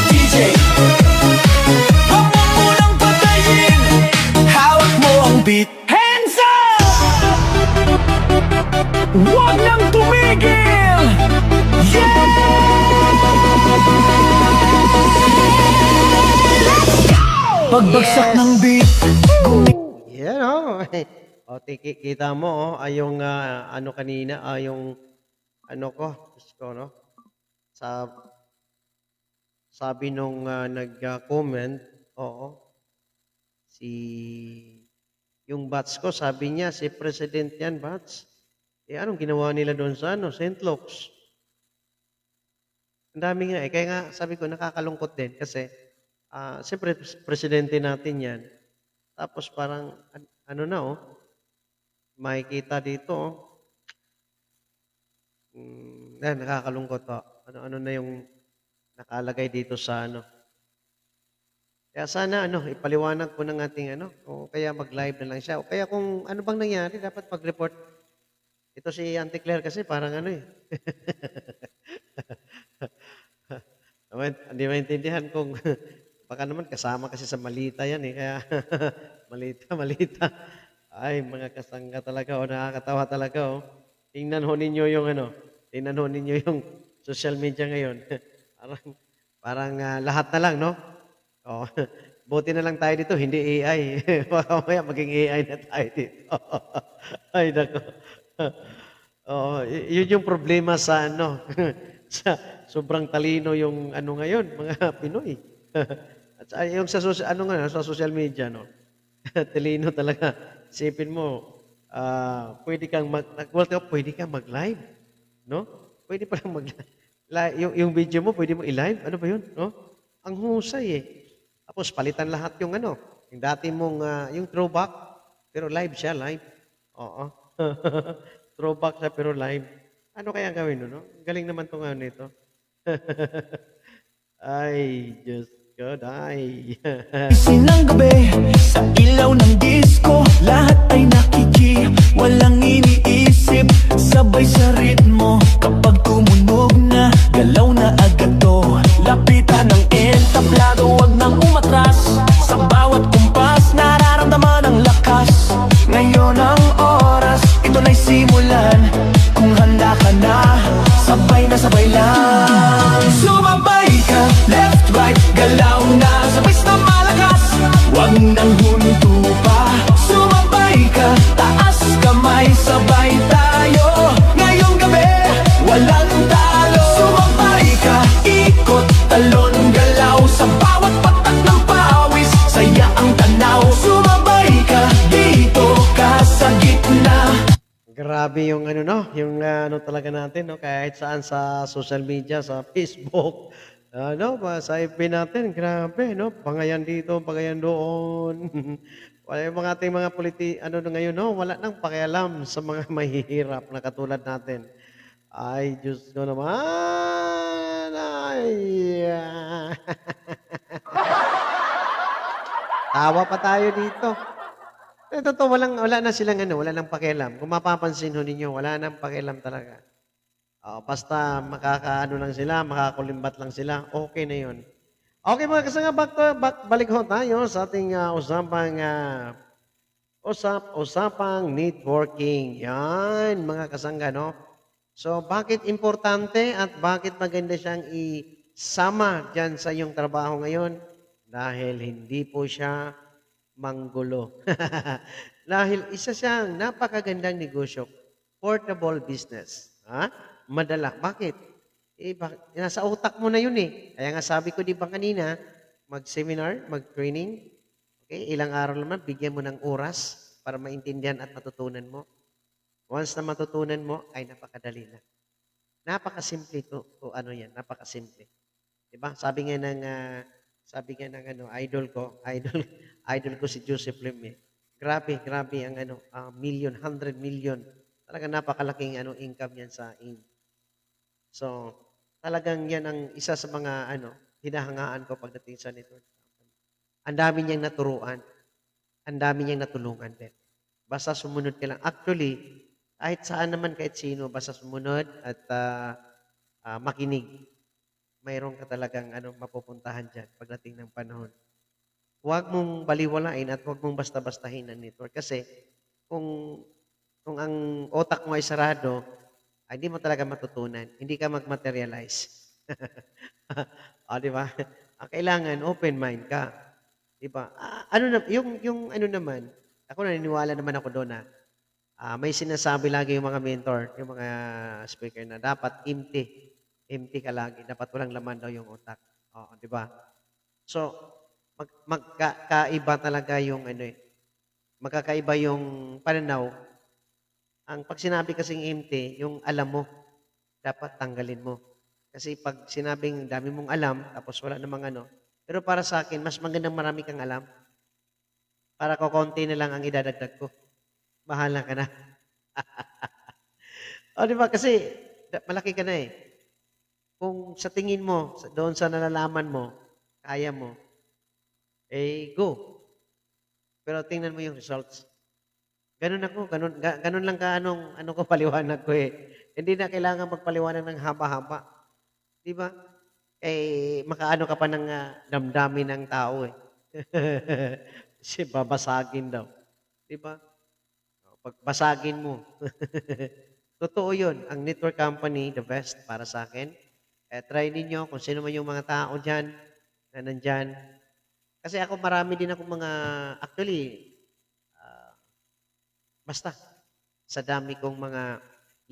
DJ, huwag mo munang patayin. Hawak mo ang beat. Hands up! Huwag nang tumigil! Pagbagsak Yes. ng beat, Yan o. O, kita mo, yung ano kanina, yung ano ko, Diyos ko, no? Sabi nung nag-comment, oo, yung batch ko, sabi niya, si President yan, batch. Anong ginawa nila doon sa St. Luke's? Ang dami nga Kaya nga, sabi ko, nakakalungkot din kasi, siyempre, presidente natin yan. Tapos parang, ano na makikita dito, nakakalungkot ano na yung nakalagay dito sa Kaya sana ipaliwanag po ng ating o kaya mag-live na lang siya. O kaya kung ano bang nangyari, dapat mag-report. Ito si Auntie Claire kasi parang Hindi maintindihan kung baka naman kasama kasi sa malita yan kaya malita. Ay, mga kasangga talaga nakakatawa talaga Tingnan ho ninyo yung social media ngayon. parang lahat na lang, no? Buti na lang tayo dito, hindi AI. Baka maya maging AI na tayo dito. Ay, nako. Yun yung problema sa sa sobrang talino yung ngayon, mga Pinoy. At yung sa social media, no? Talino talaga. Isipin mo, pwede kang pwede kang mag-live, no? Pwede pa lang mag-live. Yung video mo, pwede mo i-live. Ano ba yun, no? Ang husay Tapos palitan lahat yung yung dati mong yung throwback, pero live siya, live. Oo. Throwback siya pero live. Ano kaya gawin no? Galing naman tong nito. Ay, Diyos ko, ay. Sinang gabi, sa ilaw ng disco, lahat ay nakiki, walang iniisip, sabay sa ritmo. Kapag tumunog na, galaw na agad to. Lapitan ng entablado, wag nang umatras. Sa bawat kumpas, nararamdaman ang lakas. Ngayon ang oras, ito na'y simulan. Kung handa ka na, sabay lang. Sumabay ka, left, right, galaw na, sabay na malakas. Wag nang huminto pa. grabe yung ano, no, yung ano talaga natin, no, kahit saan sa social media, sa Facebook, ano, sa FB natin, grabe, no, bangayan dito, bangayan doon. Wala yung mga ating mga ano na ngayon, no, wala nang pakialam sa mga mahihirap na katulad natin. Ay, Diyos ko naman, ay, tawa pa tayo dito. Totoo, wala na silang ano, wala nang pakialam. Kung mapapansin ho ninyo, wala nang pakialam talaga. Oo, basta makakaano lang sila, makakulimbat lang sila, okay na 'yun. Okay mga kasanga, balik ho tayo sa ating usapang networking. Yan mga kasangga, no? So, bakit importante at bakit maganda siyang isama diyan sa iyong trabaho ngayon? Dahil hindi po siya manggulo. Dahil isa siyang napakagandang negosyo, portable business. Ha? Madala. Bakit? Nasa utak mo na yun eh. Kaya nga sabi ko di ba kanina, mag-seminar, mag-training, okay, ilang araw naman, bigyan mo ng oras para maintindihan at matutunan mo. Once na matutunan mo, ay napakadali na. Napakasimple to ano yan, napakasimple. 'Di ba? Sabi nga ng ano, idol ko si Joseph Lim eh. Grabe ang ano, million, 100 million. Talagang napakalaking ano income niyan sa So, talagang 'yan ang isa sa mga ano, hinahangaan ko pagdating sa network company. Ang dami niyang naturuan, ang dami niyang natulungan din. Basta sumunod ka lang. Actually, kahit saan naman, kahit sino, basta sumunod at makinig. Mayroon ka talagang ano, mapupuntahan diyan pagdating ng panahon. Huwag mong baliwalain at huwag mong basta-bastahin ang network kasi kung kung ang utak mo ay sarado, ay hindi mo talaga matutunan. Hindi ka mag-materialize. O, di ba? Kailangan open mind ka. Di ba? Ano na, yung ano naman, ako naniniwala naman ako doon na may sinasabi lagi yung mga mentor, yung mga speaker na dapat empty. Empty ka lagi. Dapat walang laman daw yung utak. Oo, di ba? So, magkakaiba talaga yung ano eh. Magkakaiba yung pananaw. Ang pag sinabi kasing empty, yung alam mo, dapat tanggalin mo. Kasi pag sinabing dami mong alam, tapos wala namang ano, pero para sa akin, mas magandang marami kang alam. Para ko konti na lang ang idadagdag ko. Bahala ka na. O, di ba? Kasi malaki ka na eh. Kung sa tingin mo, doon sa nalalaman mo, kaya mo, eh go. Pero tingnan mo yung results. Ganun ako, ganun lang ka ano ko paliwanag ko eh. Hindi na kailangan magpaliwanag ng haba-haba. 'Di ba? Eh makaano ka pa ng damdamin ng tao eh. Kasi babasagin daw. 'Di ba? Pagbasagin mo. Totoo 'yun. Ang network company, the best para sa akin. Try ninyo kung sino man yung mga tao diyan na nandyan. Kasi ako marami din ako mga actually basta, sa dami kong mga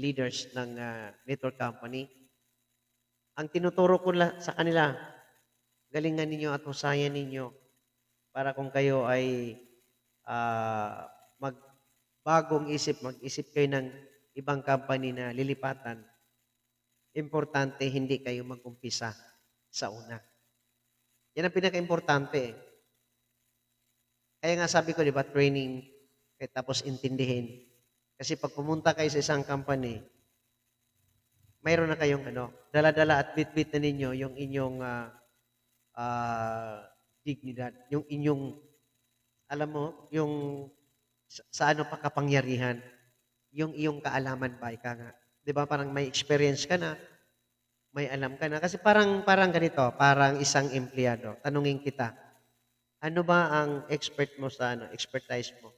leaders ng network company, ang tinuturo ko sa kanila, galingan ninyo at husayan ninyo para kung kayo ay magbagong isip, mag-isip kayo ng ibang company na lilipatan, importante hindi kayo mag-umpisa sa una. Yan ang pinaka-importante eh. Kaya nga sabi ko, di ba, training, tapos intindihin. Kasi pag pumunta kayo sa isang company, mayroon na kayong ano, dala-dala at bit-bit na ninyo yung inyong dignidad, yung inyong, alam mo, yung sa ano pa kapangyarihan, yung iyong kaalaman ba, ika nga. Di ba, parang may experience ka na, may alam ka na. Kasi parang ganito, parang isang empleyado, tanungin kita, ano ba ang expert mo sa ano, expertise mo?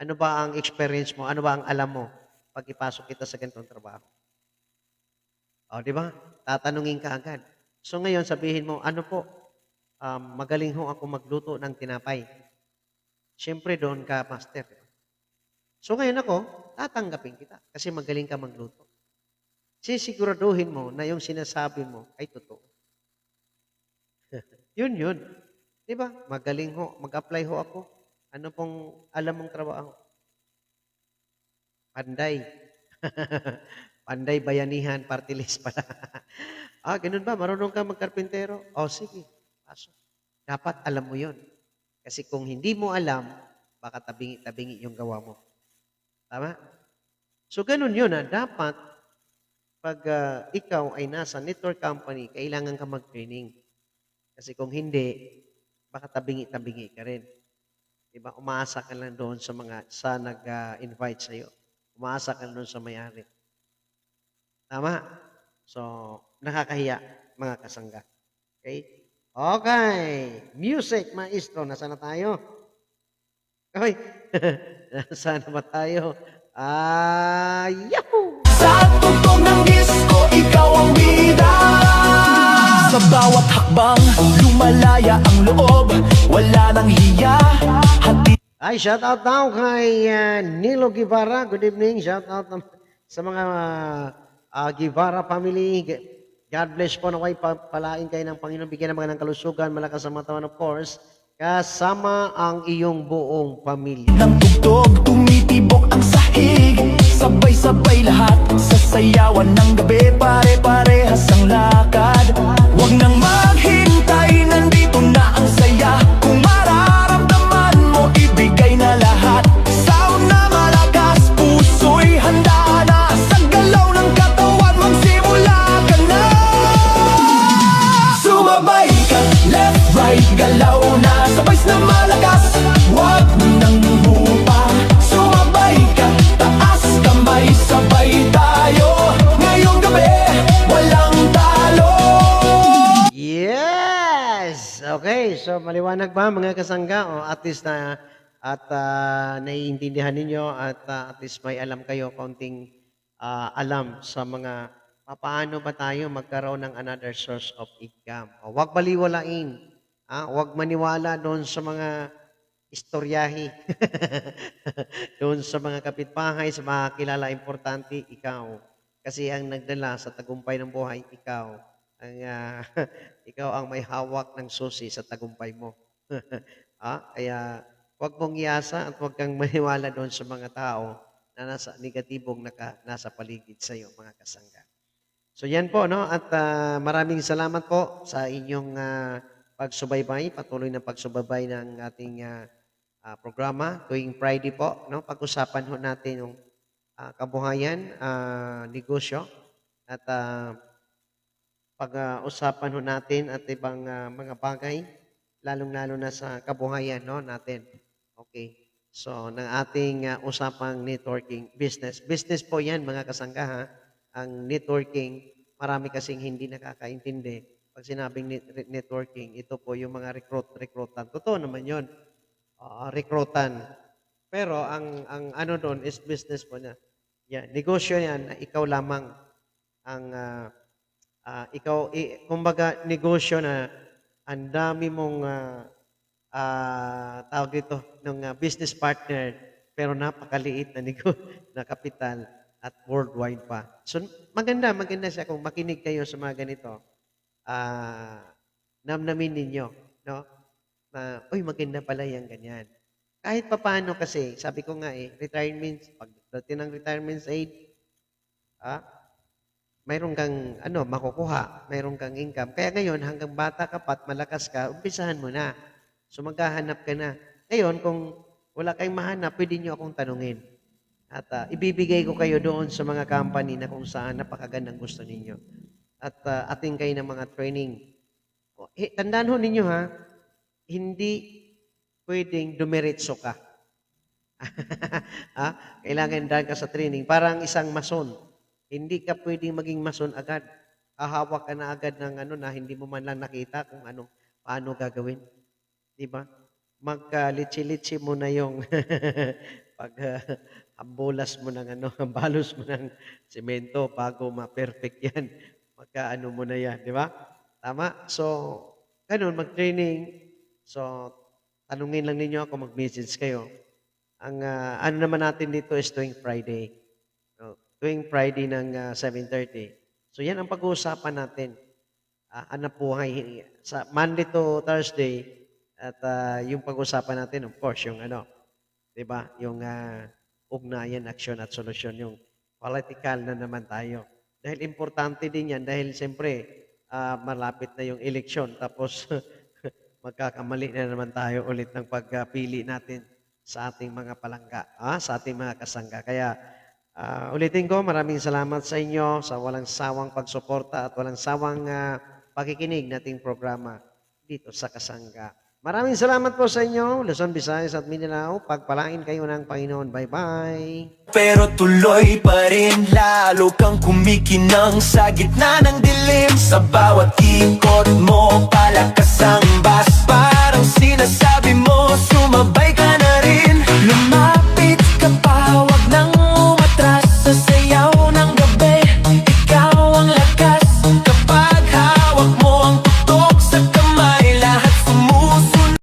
Ano ba ang experience mo? Ano ba ang alam mo pag ipasok kita sa ganitong trabaho? O, di ba? Tatanungin ka agad. So ngayon, sabihin mo, ano po, magaling ho ako magluto ng tinapay. Siyempre, doon ka, master. So ngayon ako, tatanggapin kita kasi magaling ka magluto. Sisiguraduhin mo na yung sinasabi mo ay totoo. Yun. Di ba? Magaling ho, mag-apply ho ako. Ano pong alam mong trabaho? Panday. Panday Bayanihan Party List pala. Ganun ba? Marunong ka magkarpintero? Sige. Pasok. Dapat alam mo yon. Kasi kung hindi mo alam, baka tabingi-tabingi yung gawa mo. Tama? So, ganun yun. Dapat, pag ikaw ay nasa network company, kailangan ka mag-training. Kasi kung hindi, baka tabingi-tabingi ka rin. Diba? Umaasa ka lang doon sa nag-invite sa'yo. Umaasa ka lang doon sa may-ari. Tama? So, nakakahiya, mga kasangga. Okay? Okay. Music, maestro. Nasaan na tayo? Hoy! Nasaan na ba tayo? Yahoo! Sa tugtog ng disco, ikaw ang bida. Sa bawat hakbang, lumalaya ang loob. Wala nang hiya. Ay, shout out daw kay Nilo Guevara. Good evening. Shout out sa mga Guevara family. God bless po na kayo. Palain kayo ng Panginoon. Bigyan ng mga ng kalusugan. Malakas ang matawan, of course. Kasama ang iyong buong pamilya. Ng tugtog, tumitibok ang sahig. Sabay-sabay lahat sa sayawan ng gabi. Pare-parehas ang lakad. Huwag nang maghintay, nandito na ang saya. Kung mararamdaman mo, ibigay na lahat. Sound na malakas, puso'y handa na. Sa galaw ng katawan, magsimula ka na. Sumabay ka, left, right, galaw na. Sabay na malakas, huwag nang hupa. Sumabay ka, taas kamay, sabay tayo. Ngayong gabi, walang talo. Yes! Okay, so maliwanag ba mga kasangga? At least naiintindihan ninyo at least may alam kayo, konting alam sa mga paano ba tayo magkaroon ng another source of income. Huwag baliwalain. Huwag maniwala doon sa mga istoryahi. Doon sa mga kapitbahay, sa mga kilala importante, ikaw. Kasi ang nagdala sa tagumpay ng buhay, ikaw. Ikaw ang may hawak ng susi sa tagumpay mo. Kaya huwag mong iasa at huwag kang maniwala doon sa mga tao na nasa negatibong nasa paligid sa iyo, mga kasangga. So yan po, no? At maraming salamat po sa inyong pagsubaybay, patuloy na pagsubaybay ng ating programa tuwing Friday po, no? Pag-usapan ho natin yung kabuhayan, negosyo, at pag-usapan ho natin at ibang mga bagay, lalong-lalo na sa kabuhayan, no, natin. Okay. So, ng ating usapang networking business. Business po yan, mga kasangga, ha? Ang networking, marami kasing hindi nakakaintindi. Pag sinabing networking, ito po yung mga recruitan. Totoo naman yun. Recruitan. Pero ang ano doon is business po niya. Yeah, negosyo yan na ikaw lamang ang kumbaga negosyo na ang dami mong tawag dito ng business partner pero napakaliit na na kapital at worldwide pa. So maganda siya kung makinig kayo sa mga ganito. Namnamin ninyo, no? Na maganda pala yung ganyan. Kahit papaano kasi, sabi ko nga pagdating ng retirement age, mayroon kang makukuha, mayroon kang income. Kaya ngayon, hanggang bata ka pa at malakas ka, umpisahan mo na. So maghahanap ka na. Ngayon, kung wala kayong mahanap, pwede nyo akong tanungin. At ibibigay ko kayo doon sa mga company na kung saan napakagandang gusto ninyo. At ating kayo ng mga training. Tandaan ho ninyo ha, hindi pwedeng dumiretso ka. Kailangan dahil ka sa training. Parang isang mason. Hindi ka pwedeng maging mason agad. Hahawak ka na agad ng na hindi mo man lang nakita kung paano gagawin. Di ba? Magka-litsi-litsi mo na yung ambulas mo ng balos mo ng semento bago ma-perfect yan. Magka mo na yan. Di ba? Tama? So, ganun, mag-training. So, tanungin lang ninyo ako, mag-message kayo. Ang naman natin dito is tuwing Friday. Tuwing Friday ng 7:30. So, yan ang pag-uusapan natin. Hanap buhay. Sa Monday to Thursday, at yung pag-uusapan natin, of course, yung di ba? Yung ugnayan, aksyon at solusyon. Yung political na naman tayo. Dahil importante din yan dahil siyempre malapit na yung eleksyon tapos magkakamali na naman tayo ulit ng pagpili natin sa ating mga palangga, sa ating mga kasangga. Kaya ulitin ko, maraming salamat sa inyo sa walang sawang pagsuporta at walang sawang pakikinig nating programa dito sa Kasangga. Maraming salamat po sa inyo, Luzon, Visayas at Mindanao. Pagpalain kayo ng Panginoon. Bye-bye. Pero tuloy pa rin, lalo kang kumikinang sa gitna ng dilim. Sa bawat ikot mo, palakas ang bas. Parang sinasabi